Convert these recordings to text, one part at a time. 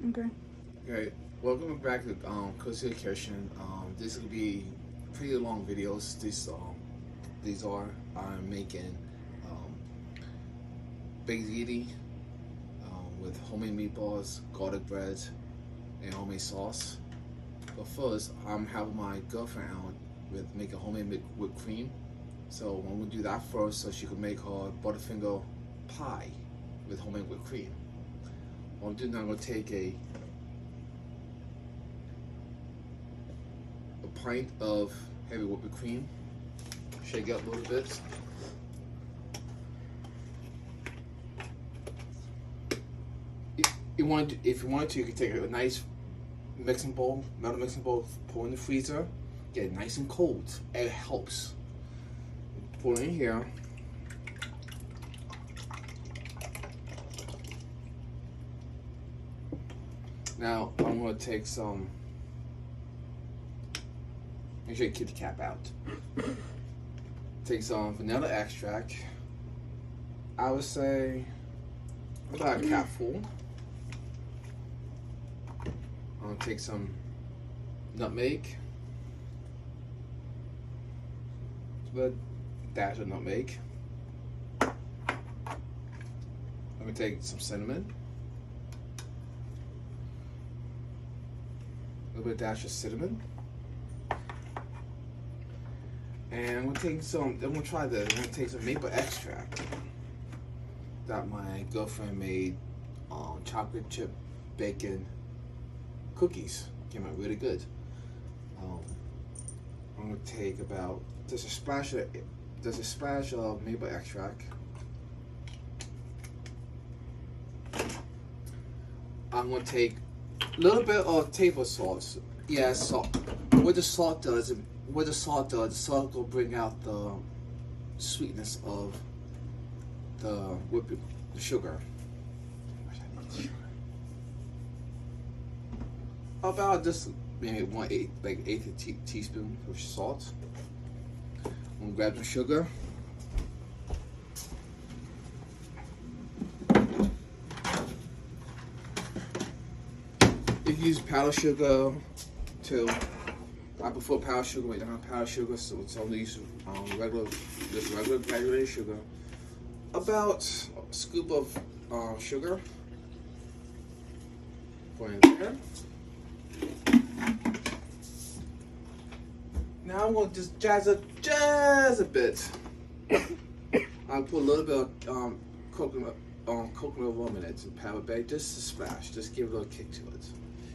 Okay. Okay, welcome back to Cozy Kitchen. This will be pretty long videos. These are I'm making um, baked ziti with homemade meatballs, garlic bread, and homemade sauce. But first, I'm having my girlfriend out with making homemade whipped cream. So I'm gonna do that first, so she can make her butterfinger pie with homemade whipped cream. What I'm doing now, I'm gonna take a pint of heavy whipping cream, shake it up a little bit. If you wanted to, you could take a nice mixing bowl, metal mixing bowl, pour in the freezer, get it nice and cold. It helps. Pour it in here. Now I'm going to take some. Make sure you keep the cap out. Take some vanilla extract. I would say about a capful. I'll take some nutmeg. About a dash of nutmeg. I'm gonna take some cinnamon. A little bit of dash of cinnamon. And I'm gonna take some. I'm gonna try this. I'm gonna take some maple extract that my girlfriend made. Chocolate chip bacon cookies came out really good. I'm gonna take about just a splash of maple extract. I'm gonna take a little bit of table salt. Yeah, salt. What the salt does, the salt will bring out the sweetness of the sugar. About just maybe eighth teaspoon of salt. I'm gonna grab some sugar. You can use powdered sugar too. I prefer powdered sugar. We don't have powdered sugar, so it's only use regular granulated sugar. About a scoop of sugar. Put it in there. Now I'm going to just jazz a bit. I'll put a little bit of coconut rum in it to power bake, just a splash, just give it a little kick to it.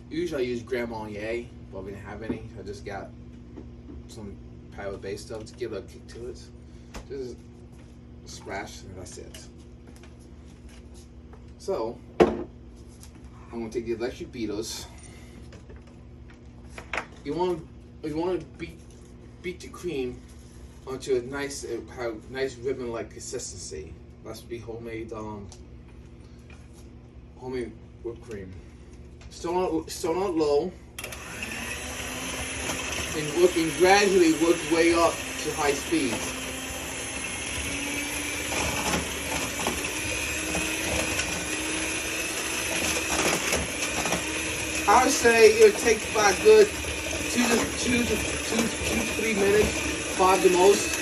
Usually I use Grand Marnier, but we didn't have any. I just got some power base stuff to give it a kick to it. Just a splash, and that's it. So I'm going to take the electric beaters. You want to beat the cream onto a nice ribbon-like consistency. That's be homemade whipped cream. Start on low and gradually work way up to high speed. I would say it would take about a good 2 to 3 minutes, 5 the most.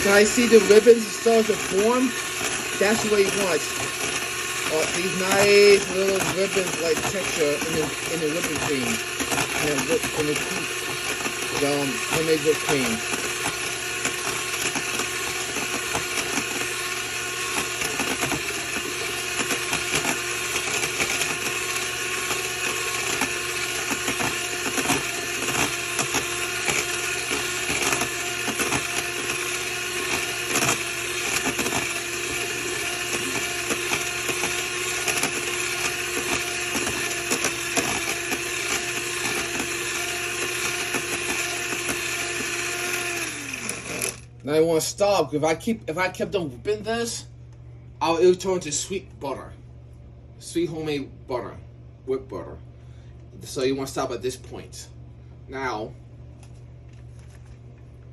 Can I see the ribbons start to form? That's what you want. These nice little ribbons like texture in the whipping cream. In the homemade whipped cream. Now I want to stop. If I kept on whipping this, it would turn to sweet butter, sweet homemade butter, whipped butter. So you want to stop at this point. Now,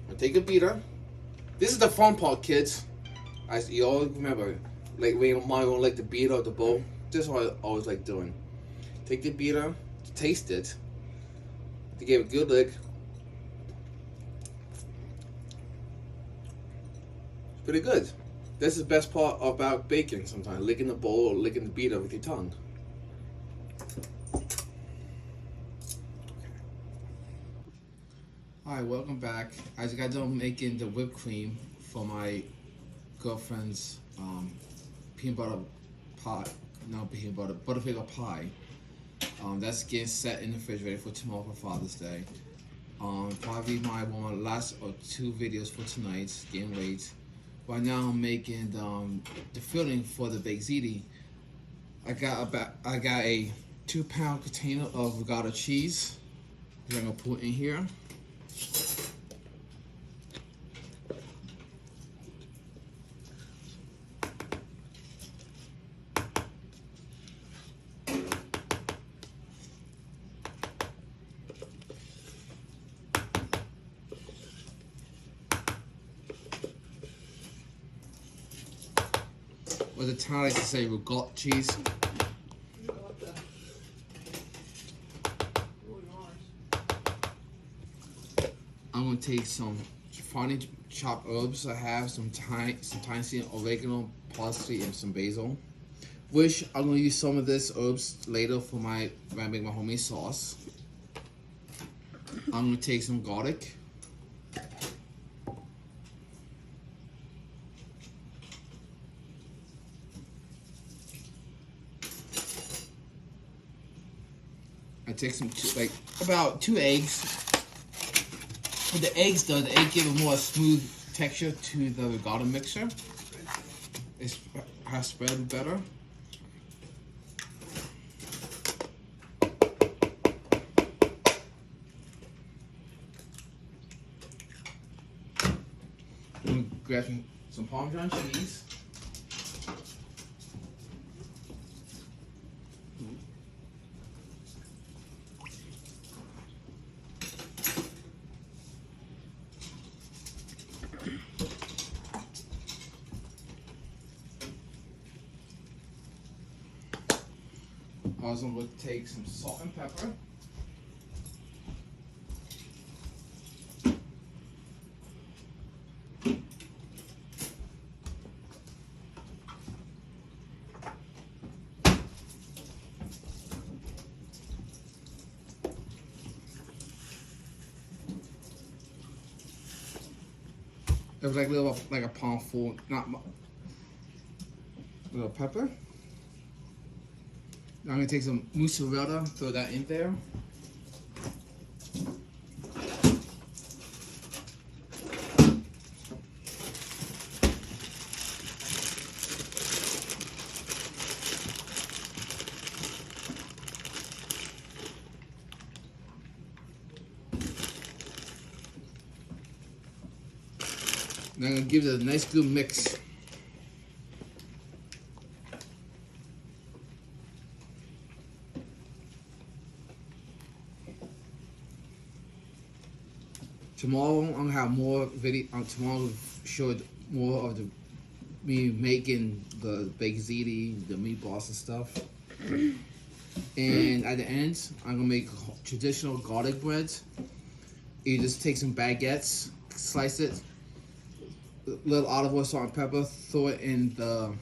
I take a beater. This is the fun part, kids. As you all remember, like when your mom won't like the beater or the bowl. This is what I always like doing. Take the beater, taste it, to give it a good lick. Pretty good. This is the best part about baking sometimes. Licking the bowl or licking the beater with your tongue. Alright, welcome back. I just got done making the whipped cream for my girlfriend's peanut butter pie. No, peanut butter, butterfinger pie. That's getting set in the refrigerator for tomorrow for Father's Day. Probably one of my last or two videos for tonight. It's getting late. Right now I'm making the filling for the baked ziti. I got a 2-pound container of ricotta cheese that I'm gonna put in here. Or the town likes to say ricotta cheese. I'm gonna take some finely chopped herbs. I have some thyme, oregano, parsley, and some basil. Which I'm gonna use some of this herbs later for when I make my homemade sauce. I'm gonna take some garlic. I take about 2 eggs. What the egg give a more smooth texture to the ricotta mixture. It has spread better. I'm gonna grab some Parmesan cheese. I was going to take some salt and pepper. It was like a palm full, little pepper. Now I'm gonna take some mozzarella, throw that in there. Now I'm gonna give it a nice good mix. Tomorrow I'm gonna have more video. Tomorrow I'll show more of me making the baked ziti, the meatballs and stuff. And at the end, I'm gonna make traditional garlic bread. You just take some baguettes, slice it, little olive oil, salt, and pepper. Throw it in the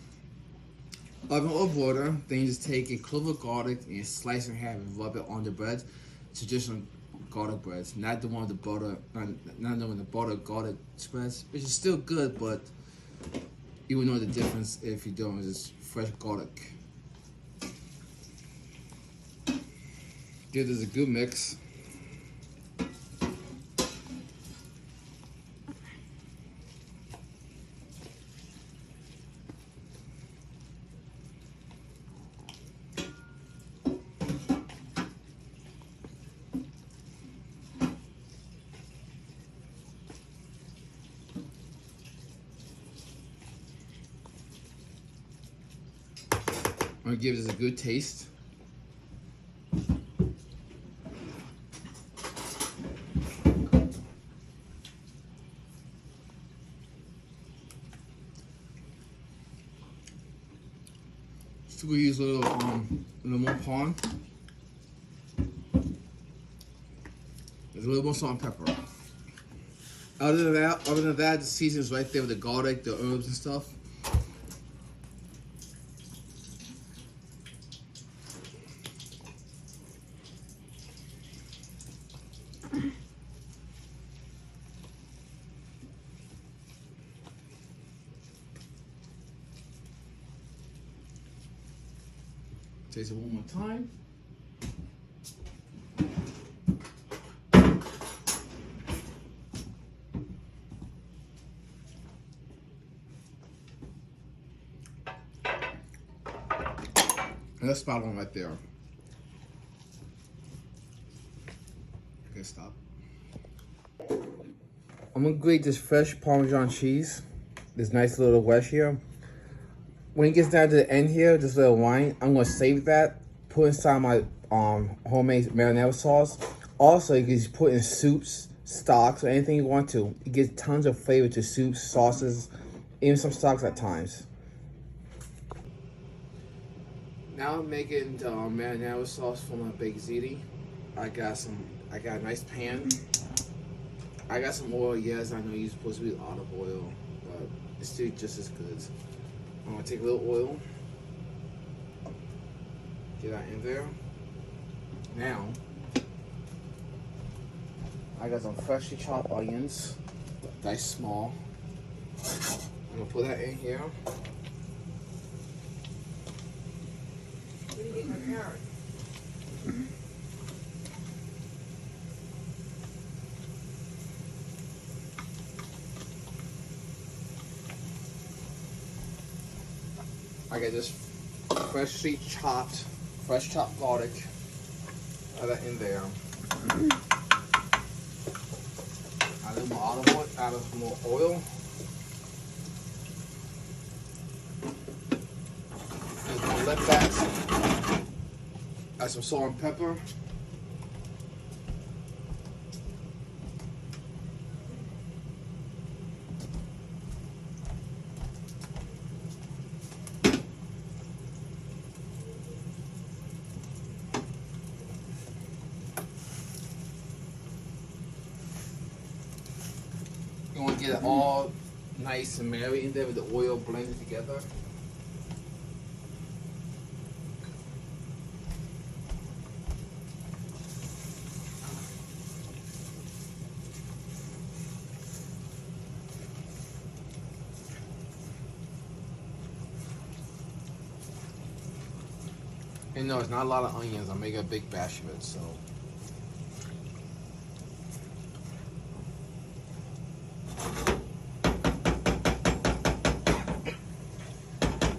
oven or broiler. Then you just take a clove of garlic and slice it in half and rub it on the bread. Traditional garlic breads, not the one with the butter, not the one with the butter garlic spreads, which is still good, but you will know the difference if you're doing just fresh garlic. Give this a good mix. I'm gonna give this a good taste. So we use a little more pond. There's a little more salt and pepper. Other than that, the seasoning's right there with the garlic, the herbs and stuff. Taste it one more time. And that's spot on right there. Okay, stop. I'm gonna grate this fresh Parmesan cheese. This nice little wedge here. When it gets down to the end here, this little wine, I'm gonna save that, put inside my homemade marinara sauce. Also, you can just put in soups, stocks, or anything you want to. It gives tons of flavor to soups, sauces, even some stocks at times. Now I'm making the marinara sauce for my baked ziti. I got a nice pan. I got some oil. Yes, I know you're supposed to use olive oil, but it's still just as good. I'm gonna take a little oil, get that in there. Now, I got some freshly chopped onions, nice small. I'm gonna put that in here. Where do you get my carrot? I got this fresh chopped garlic. Add that in there. Add a little more olive oil, add some more oil. Just gonna let that. Add some salt and pepper. You want to get it all nice and married in there with the oil blended together. And no, it's not a lot of onions. I'm making a big batch of it, so.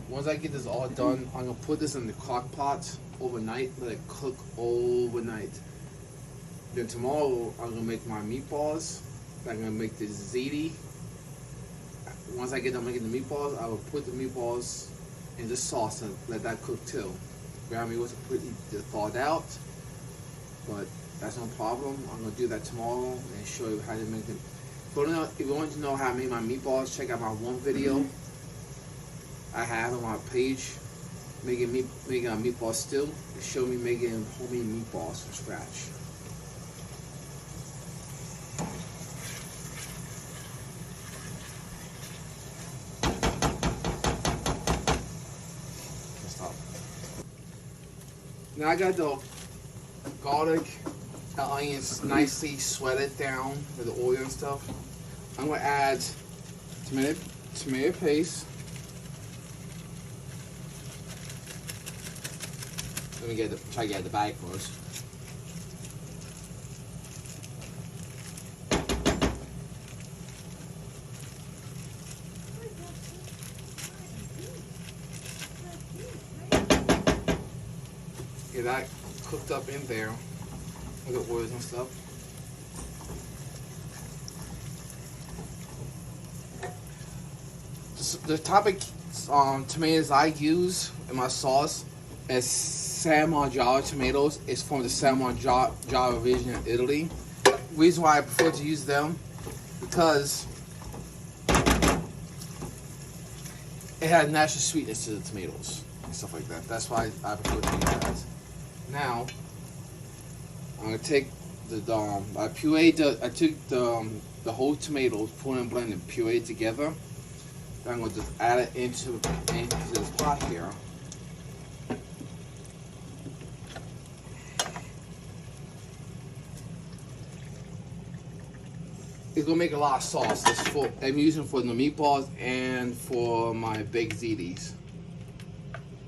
Once I get this all done, I'm gonna put this in the crock pot overnight, let it cook overnight. Then tomorrow, I'm gonna make my meatballs. I'm gonna make the ziti. Once I get done making the meatballs, I will put the meatballs in the sauce and let that cook too. Grab me was pretty thawed out, but that's no problem. I'm gonna do that tomorrow and show you how to make them. If you want to know how I made my meatballs, check out my one video I have on my page, making a meatball stew. It showed me making homemade meatballs from scratch. Now I got the garlic and onions nicely sweated down with the oil and stuff. I'm gonna add tomato paste. Let me try to get the bag first. Get that cooked up in there with the oils and stuff. The topic tomatoes I use in my sauce is San Marzano tomatoes. It's from the San Marzano region in Italy. Reason why I prefer to use them because it has natural sweetness to the tomatoes and stuff like that. That's why I prefer to use that. Now I'm gonna take I took the whole tomatoes, put it in a blender, and pureed together. Then I'm gonna just add it into this pot here. It's gonna make a lot of sauce. I'm using for the meatballs and for my baked zitis,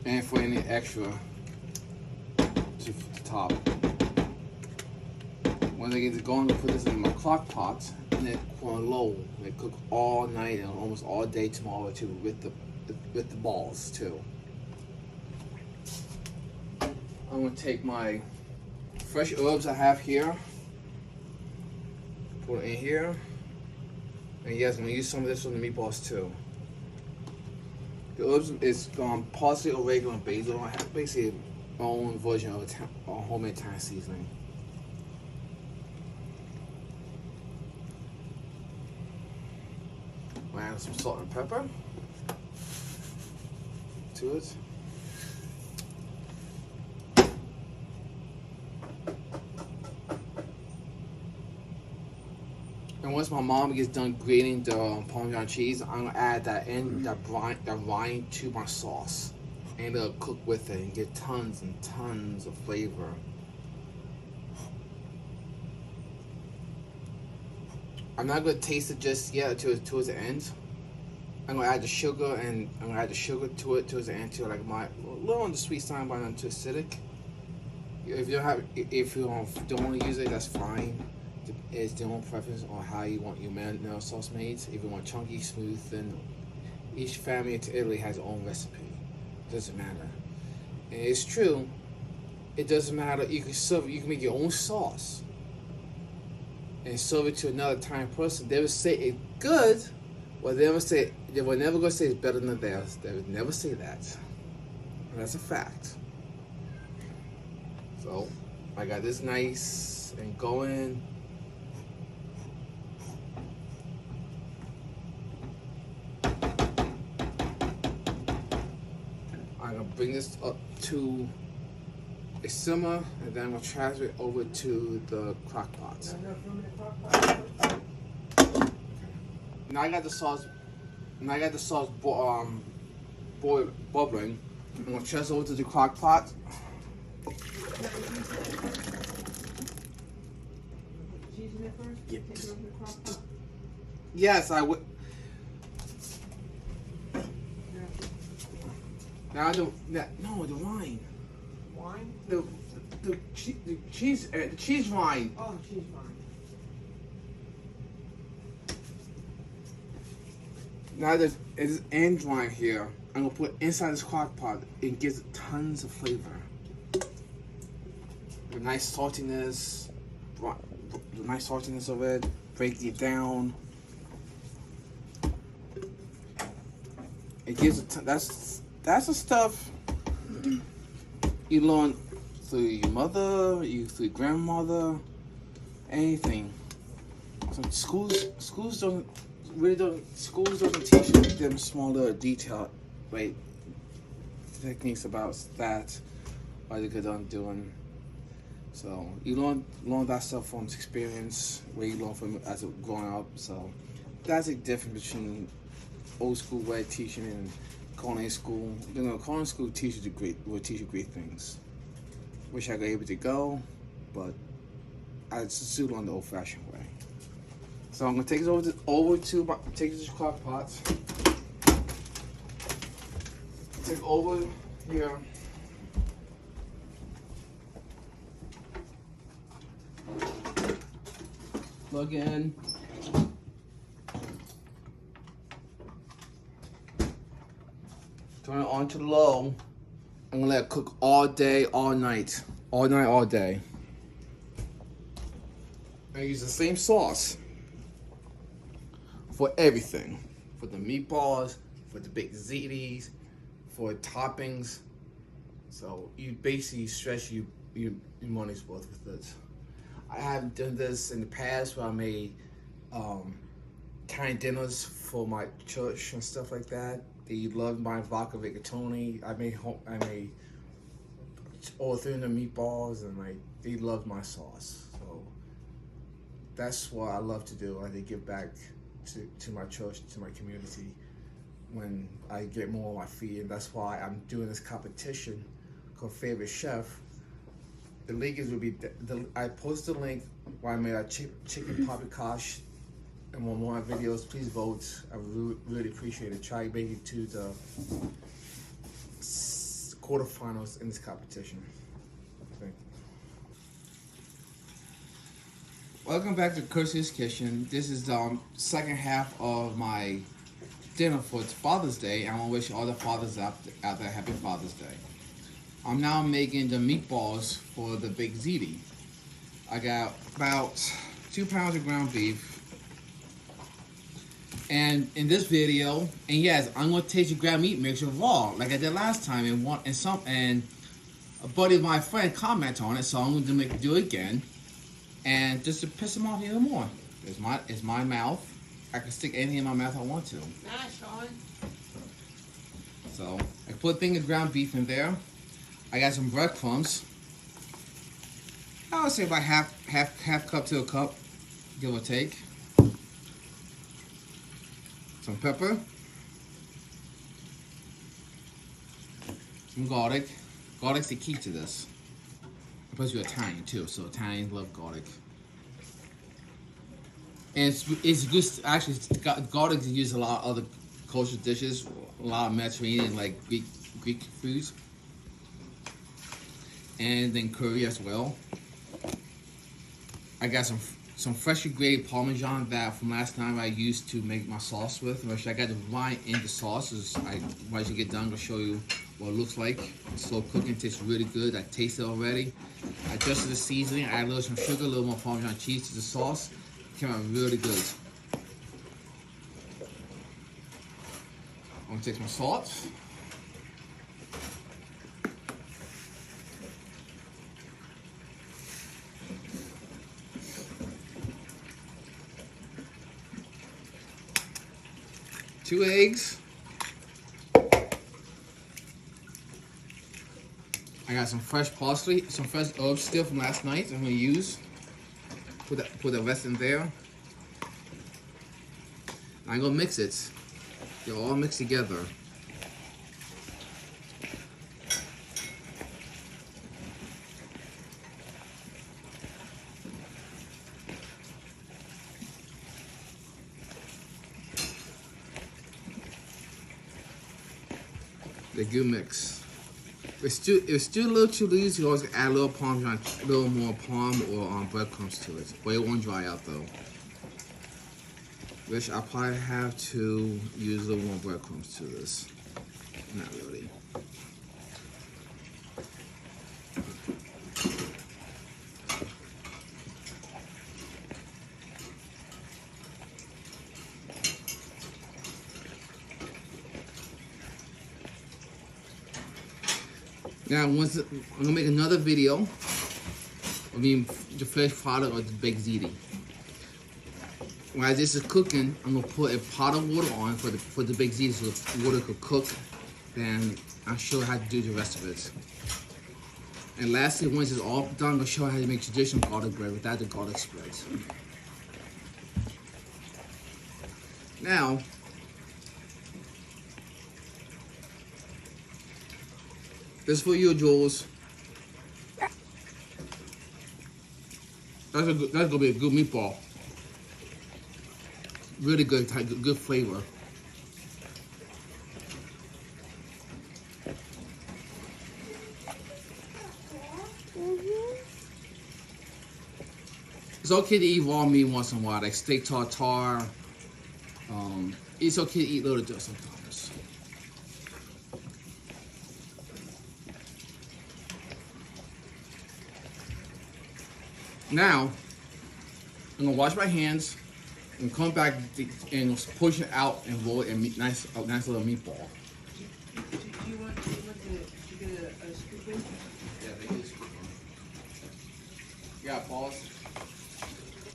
and for any extra to top. When I get to going, I put this in my crock pot and then put on low. And it cook all night and almost all day tomorrow too, with the balls too. I'm gonna take my fresh herbs I have here, put it in here, and yes, I'm gonna use some of this on the meatballs too. The herbs is parsley, oregano, and basil. I have basically my own version of a homemade Thai seasoning. Add some salt and pepper to it. And once my mom gets done grating the Parmesan cheese, I'm gonna add that rind to my sauce, and it'll cook with it and get tons and tons of flavor. I'm not gonna taste it just yet towards the end. I'm gonna add the sugar and I'm gonna add the sugar to it towards the end too, like a little on the sweet side, but not too acidic. If you don't want to use it, that's fine. It's your own preference on how you want your marinara sauce made. If you want chunky, smooth, then each family to Italy has their own recipe. It doesn't matter. And it's true. It doesn't matter. You can make your own sauce and serve it to another Italian person. They would say it's good, but they were never gonna say it's better than theirs. They would never say that. And that's a fact. So I got this nice and going. I'm gonna bring this up to a simmer, and then I'm gonna transfer it over to the crock pot. Now I got the sauce. Bubbling. I'm gonna transfer over to the crock pot. Yeah. Yes, I would. Now the wine. Wine? The cheese wine. Oh, cheese wine. Now that it's end wine here, I'm gonna put inside this crock pot. It gives tons of flavor. The nice saltiness, of it, breaking it down. It gives that's the stuff you learn through your mother, through your grandmother, anything. So schools don't teach them smaller detail, techniques about that, what they could doing. So you learn that stuff from experience, where you learn from as a growing up. So that's a difference between old school way of teaching and culinary school. Culinary school will teach you great things. Wish I could able to go, but I just do it on the old-fashioned way. So I'm gonna take this take this crock pot. Take over here. Plug in. Turn it on to low. I'm gonna let it cook all day, all night. All night, all day. I use the same sauce for everything. For the meatballs, for the baked zitis, for toppings. So you basically stretch your money's worth with this. I have done this in the past where I made kind dinners for my church and stuff like that. They loved my vodka rigatoni. I made all 300 meatballs, and they loved my sauce. So that's what I love to do. I give back to my church, to my community, when I get more on my feet, and that's why I'm doing this competition called Favorite Chef. The link will be I posted the link where I made a chicken paprikash in one of my videos. Please vote. I really appreciate it. Try to make it to the quarterfinals in this competition. Thank you. Welcome back to Curse's Kitchen. This is the second half of my dinner for Father's Day. I want to wish all the fathers out there happy Father's Day. I'm now making the meatballs for the baked ziti. I got about 2 pounds of ground beef. And in this video, and yes, I'm gonna taste the ground meat mixture raw, like I did last time, and a buddy of my friend commented on it, so I'm gonna do it again, and just to piss him off even more. It's my mouth. I can stick anything in my mouth I want to. Nah, Sean. So I put a thing of ground beef in there. I got some breadcrumbs. I would say about half cup to a cup, give or take. Some pepper. Some garlic. Garlic's the key to this. Plus you're Italian too, so Italians love garlic. And it's good. Actually, garlic is used in a lot of other cultural dishes, a lot of Mediterranean, like Greek foods, and then curry as well. I got some freshly grated Parmesan that from last time I used to make my sauce with. Which I got the wine in the sauce. Once you get done, I'll show you what it looks like. It's slow cooking, tastes really good. I tasted it already. I adjusted the seasoning. I added a little some sugar, a little more Parmesan cheese to the sauce. It came out really good. I'm gonna take some salt. Two eggs. I got some fresh parsley, some fresh herbs still from last night I'm gonna use. Put the rest in there. I'm gonna mix it. They'll all mix together. The good mix. If it's still a little too loose, you always add a little Parmesan, a little more palm or breadcrumbs to it. But it won't dry out though. Which I'll probably have to use a little more breadcrumbs to this. Not really. Now, I'm gonna make another video of the finished product of the baked ziti. While this is cooking, I'm gonna put a pot of water on for the baked ziti so the water could cook. Then I'll show you how to do the rest of it. And lastly, once it's all done, I'm gonna show you how to make traditional garlic bread without the garlic spreads. Now, this is for you, Jules. That's gonna be a good meatball. Really good, good flavor. It's okay to eat raw meat once in a while, like steak tartare. It's okay to eat little bit sometimes. Now, I'm gonna wash my hands and come back and push it out and roll it in nice little meatball. Do you want to get a scoop in? Yeah, they do scoop in. Yeah, pause.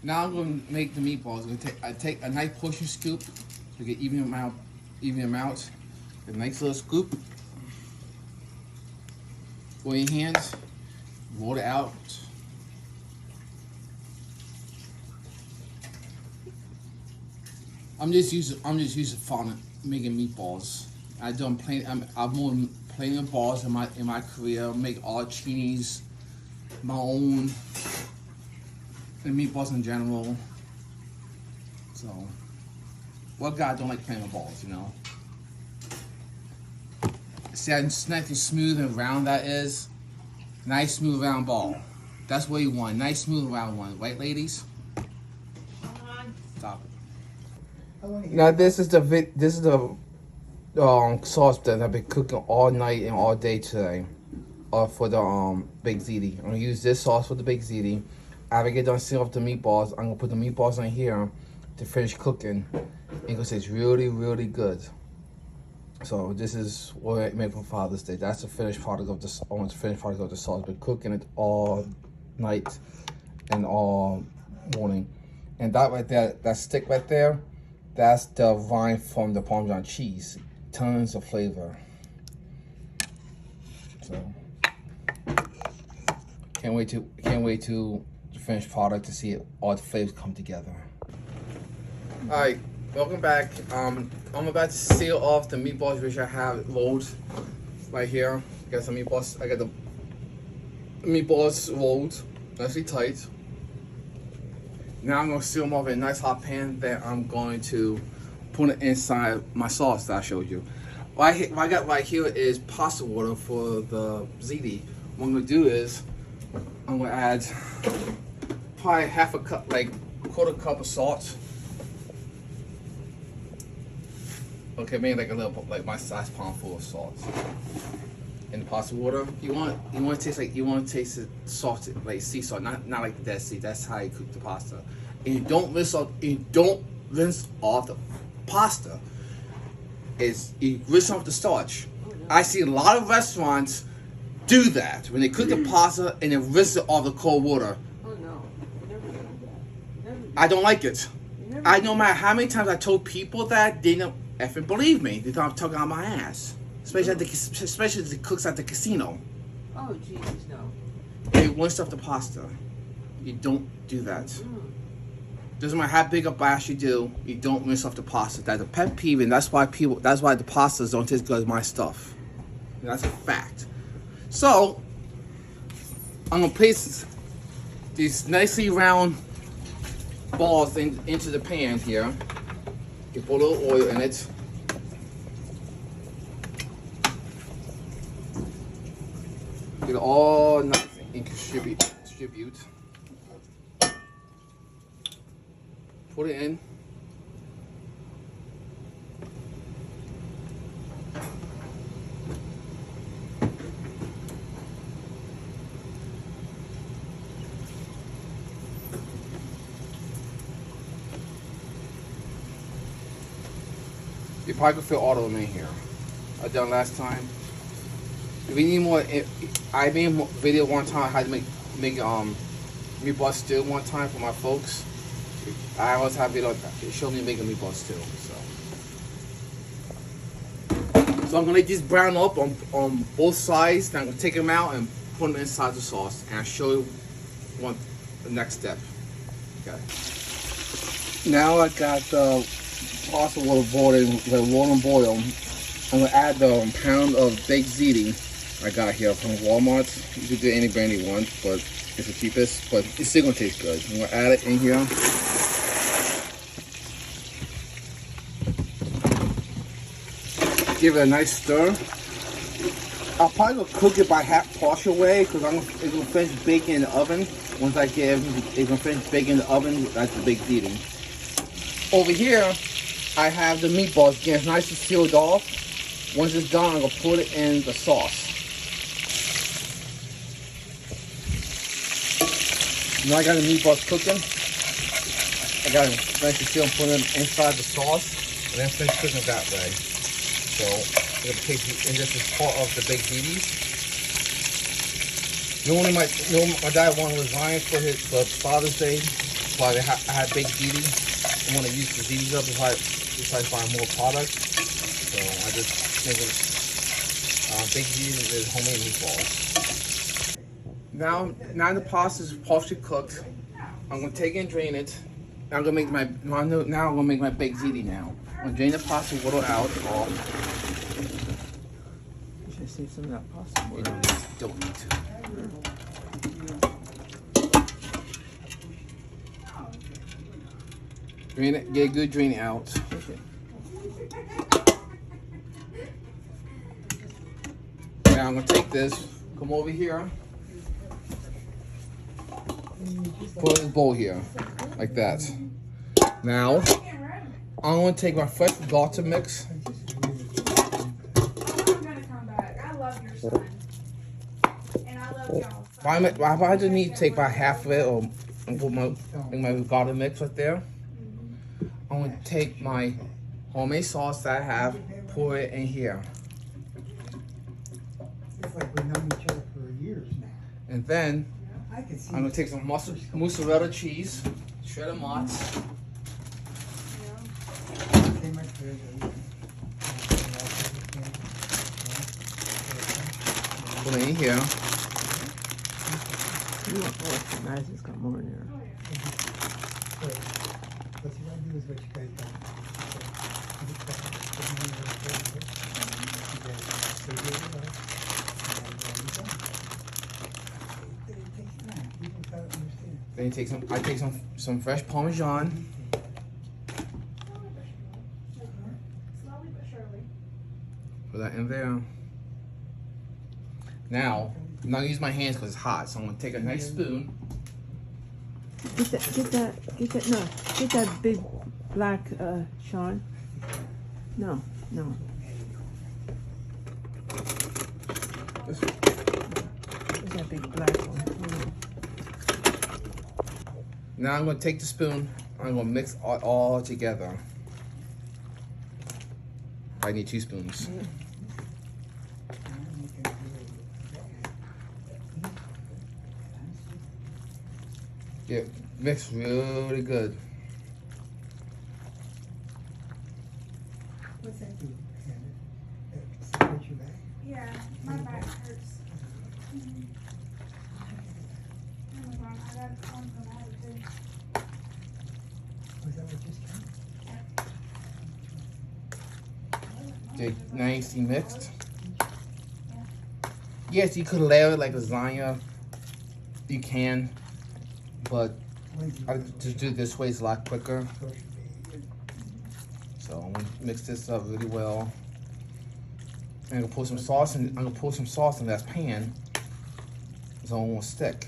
Now I'm going to make the meatballs. I take a nice portion scoop to get even amount. A nice little scoop. With your hands, roll it out. I'm just using fun making meatballs. I've more plenty of balls in my career. Make all chinis, my own, and meatballs in general. So, what guy don't like playing with balls, you know? See how nice and smooth and round that is? Nice smooth round ball. That's what you want. Nice smooth round one, right, ladies? Stop it. Now this is the sauce that I've been cooking all night and all day today, for the baked ziti. I'm gonna use this sauce for the baked ziti. After I get done sealing off the meatballs, I'm gonna put the meatballs in here to finish cooking, and because it's really, really good. So this is what I made for Father's Day. That's the finished product of this. Almost finished product of the sauce. Been cooking it all night and all morning, and that right there, that stick right there, that's the rind from the Parmesan cheese. Tons of flavor. So can't wait to the finished product to see all the flavors come together. All right, welcome back. I'm about to seal off the meatballs which I have rolled right here. Got some meatballs. I got the meatballs rolled nicely tight. Now I'm gonna seal them off in a nice hot pan that I'm going to put it inside my sauce that I showed you. What I got right here is pasta water for the ziti. What I'm gonna do is I'm gonna add probably half a cup, like a quarter cup of salt. Okay, maybe like a little, like my size palm full of salt. In the pasta water, you want to taste it salty, like sea salt, not like the Dead Sea. That's how you cook the pasta. And you don't rinse off the pasta. You rinse off the starch. I see a lot of restaurants do that when they cook the pasta and then rinse it off the cold water. Oh no, never done that. I don't like it. I no matter how many times I told people that, they don't effing believe me. They thought I'm talking out my ass. Especially the cooks at the casino. Oh Jesus, no. They rinse off the pasta. You don't do that. Doesn't matter how big a bash you do, you don't rinse off the pasta. That's a pet peeve, and that's why the pastas don't taste good as my stuff. And that's a fact. So I'm gonna place these nicely round balls into the pan here. You put a little oil in it. Get it all nice and distribute. Put it in. You probably could fit all of them in here. I done last time. If you need more, I made a video one time how to make meatball stew one time for my folks. I always have video show me making meatball stew. So I'm gonna let these brown up on both sides. Then I'm gonna take them out and put them inside the sauce, and I'll show you the next step. Okay. Now I got the pasta water boiling, the water and boil. I'm gonna add the pound of baked ziti I got here from Walmart. You can do any brand you want, but It's the cheapest, but it's still gonna taste good. I'm gonna add it in here. Give it a nice stir. I'll probably gonna cook it by half partial way because it's gonna finish baking in the oven. Once I get it's gonna finish baking in the oven, that's the big eating. Over here, I have the meatballs getting nice and sealed off. Once it's done, I'm gonna put it in the sauce. Now I got the meatballs cooking. I got them nice and sealed and put them inside the sauce, and then finish cooking it that way. So I'm gonna take and this is part of the baked zitis. Normally my dad wanted lasagna for Father's Day, so I had baked ziti. I want to use the zitis up if I find more products. So I just make it baked zitis with homemade meatballs. Now the pasta is partially cooked. I'm gonna take it and drain it. Now I'm gonna make my baked ziti now. I'm gonna drain the pasta, water out off. You should save some of that pasta. You don't need to. Drain it, get a good drain out. Now I'm gonna take this, come over here, put it in a bowl here, like that. Now, I'm gonna take my fresh garlic mix. I just need to take about half of it, or put my garlic mix right there. I'm gonna take my homemade sauce that I have, pour it in here. It's like we've known each other for years now. And then I can see I'm gonna take some mozzarella cheese, shredded mozz. Put it in here. Nice, it's got more in there. What you gotta do is what you guys done. Then you take I take some fresh Parmesan. Put that in there. Now, I'm not gonna use my hands because it's hot, so I'm gonna take a nice spoon. Get that big black, Sean. No. Where's that big black one? Now I'm gonna take the spoon, I'm gonna mix it all together. I need 2 spoons. Yeah, mix really good. What's that do? Support your back? Yeah, my back hurts. Oh my God, I got a cramp from that too. Was that what just came? They're nicely mixed. Yes, you could layer it like lasagna. You can, but I just do it this way, it's a lot quicker. So I'm gonna mix this up really well. And I'm gonna pour some sauce in. I'm gonna pour some sauce in that pan, so it won't stick.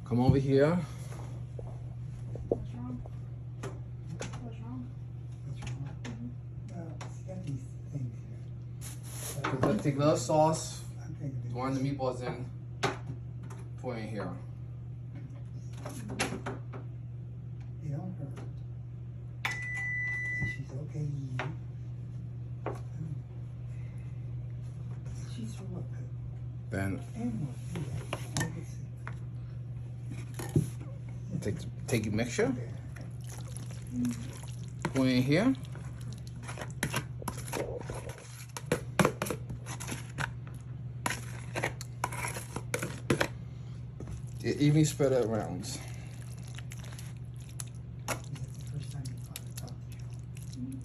Come over here. What's wrong? What's wrong? It's got these things here. Let's take a little sauce. I'm thinking of Pour the meatballs in. Pour it in here. They don't hurt. And she's okay. She's for what? Then Animals do that. I can see. take your mixture. Pour it in here. Evenly spread it around. Is that the first time you talked to you?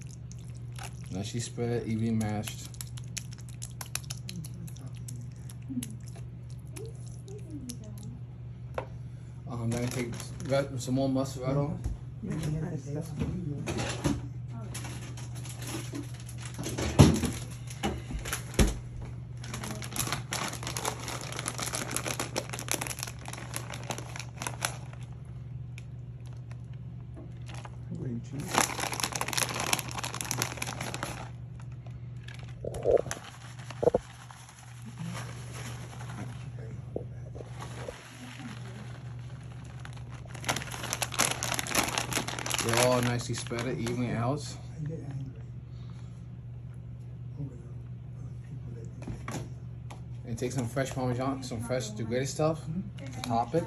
Now she spread it evenly mashed. Then I take some more mozzarella. Yeah, that's what we do. Green cheese. They're all nicely spread it evenly out. I get angry over the people that And take some fresh Parmesan, some fresh grated stuff, top it.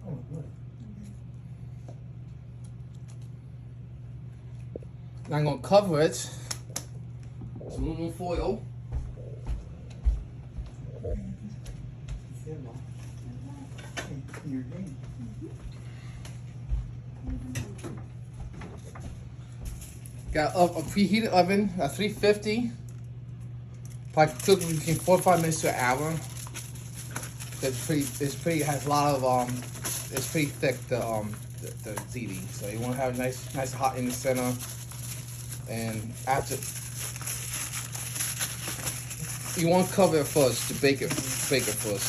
oh, good. Now I'm gonna cover it. Some aluminum foil. It's long. In your game. Got a preheated oven at 350. Probably cook between 4 or 5 minutes to an hour. It's pretty has a lot of it's pretty thick the ziti. So you want to have nice hot in the center. And after you want to cover it first to bake it first.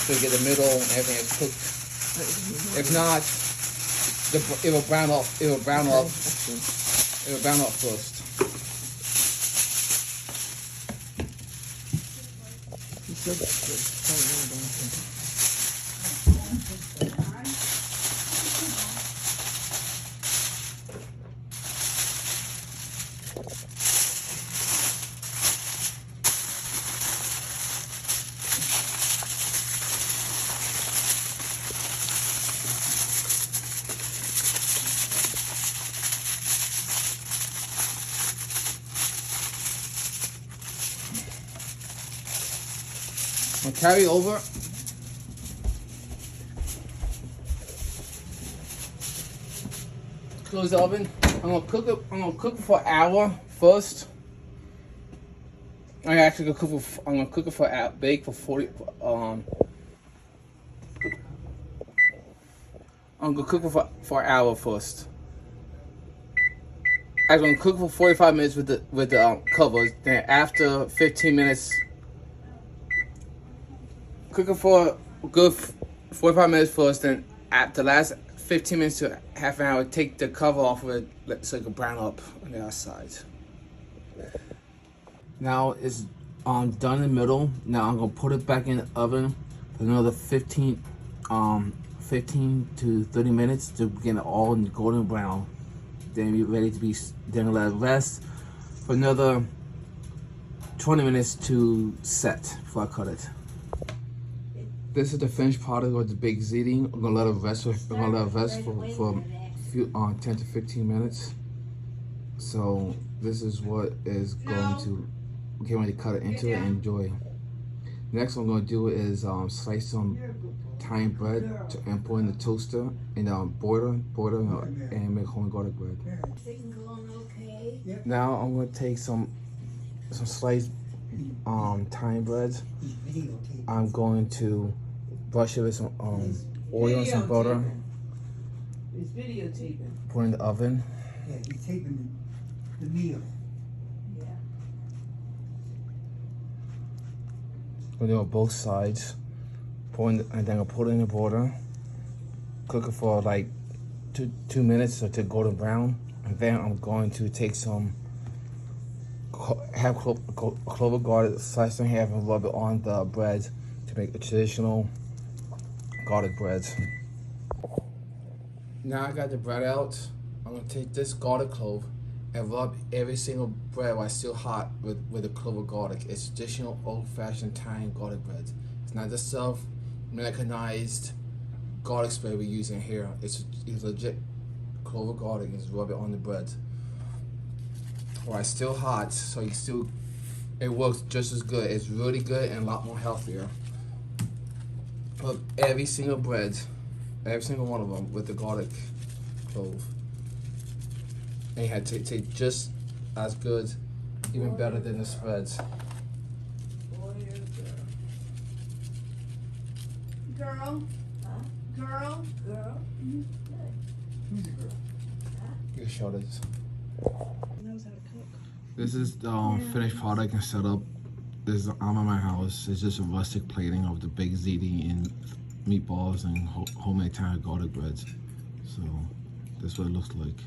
So you get the middle and everything is cooked. If not, it will brown up. It will brown up. It will brown up first. I'll carry over. Close the oven. I'm gonna cook it for an hour first. I'm gonna cook it for bake for 40. I'm gonna cook it for an hour first. I'm gonna cook for 45 minutes with the covers. Then after 15 minutes. Cook it for a good 45 minutes first, then at the last 15 minutes to half an hour, take the cover off of it so it can brown up on the outside. Now it's done in the middle. Now I'm gonna put it back in the oven for another 15 to 30 minutes to get it all golden brown. Then be ready to be, then let it rest for another 20 minutes to set before I cut it. This is the finished product of the baked ziti. I'm gonna let it rest. For a few 10 to 15 minutes. So this is what is going to get ready to cut it into and enjoy. Next, what I'm gonna do is slice some thyme bread and put in the toaster and border and make homemade garlic bread. Now I'm gonna take some sliced thyme bread. I'm going to brush it with some oil and some butter. It's videotaping. Put in the oven. Yeah, he's taping the meal. Yeah. We'll do it on both sides. And then I'll put it in the border. Cook it for like two minutes or to golden brown. And then I'm going to take some clover garlic, slice in half and rub it on the bread to make a traditional garlic bread. Now I got the bread out. I'm gonna take this garlic clove and rub every single bread while it's still hot with the clove of garlic. It's traditional old-fashioned Italian garlic bread. It's not the self-Americanized garlic spread we're using here. It's legit clove of garlic. Just rub it on the bread while it's still hot, so it works just as good. It's really good and a lot more healthier. Put every single bread, every single one of them with the garlic clove. And you had to take just as good, even better than the spreads. Girl? Girl? Girl? Good. Who's the girl? You can show this. Knows how to cook. This is the finished product and setup. This is I'm at my house. It's just a rustic plating of the baked ziti and meatballs and homemade Italian garlic breads. So that's what it looks like.